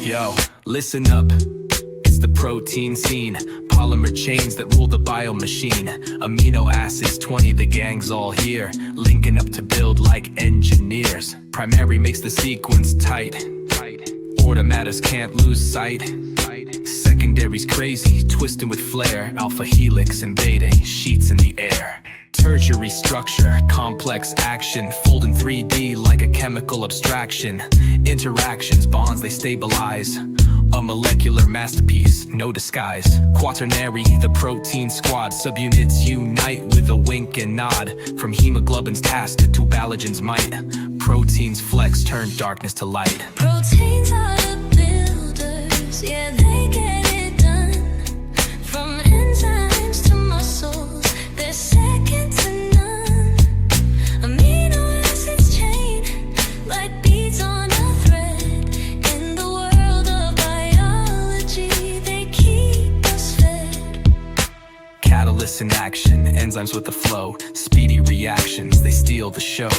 Yo, listen up, it's the protein scene. Polymer chains that rule the bio machine. Amino acids 20, the gang's all here, linking up to build like engineers. Primary makes the sequence tight. Order matters, can't lose sight. Secondary's crazy, twisting with flair. Alpha helix and beta, sheets in the air. Tertiary structure, complex action, fold in 3D like a chemical abstraction. Interactions, bonds, they stabilize. A molecular masterpiece, no disguise. Quaternary, the protein squad. Subunits unite with a wink and nod. From hemoglobin's task to balagen's might. Proteins flex, turn darkness to light. Proteins are the builders, yeah, they get it done. From enzymes to muscles, they're second to none. Amino acids chain like beads on a thread. In the world of biology, they keep us fed. Catalysts in action, enzymes with the flow. Speedy reactions, they steal the show.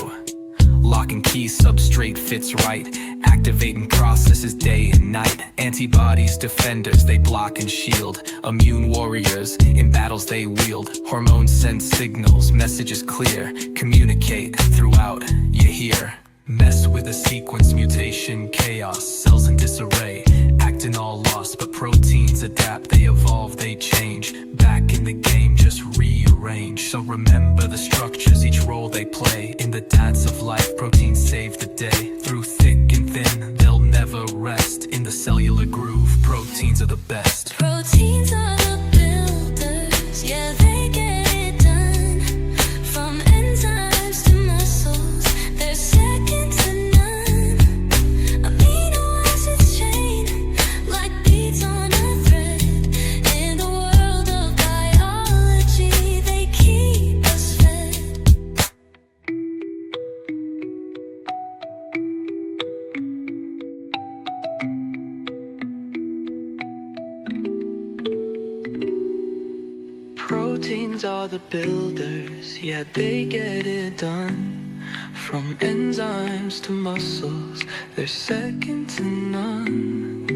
Lock and key, substrate fits right. Activating processes day and night. Antibodies, defenders, they block and shield. Immune warriors, in battles they wield. Hormones send signals, messages clear. Communicate throughout, you hear. Mess with a sequence, mutation, chaos. Cells in disarray, acting all lost. But proteins adapt, they evolve, they change. Back in the game, just rearrange. So remember the structures, each role they play. In the dance of life, proteins save the day. Through thick and thin, they'll never rest. In the cellular groove, proteins are the best. Proteins are the builders, yeah, they get it done. From enzymes to muscles, they're second to none. Amino acids chain like beads on a thread. In the world of biology, they keep us fed. Proteins are the builders, yeah, they get it done. From enzymes to muscles, they're second to none.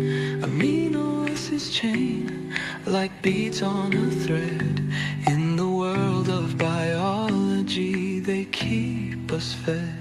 Amino acids chain like beads on a thread. In the world of biology, they keep us fed.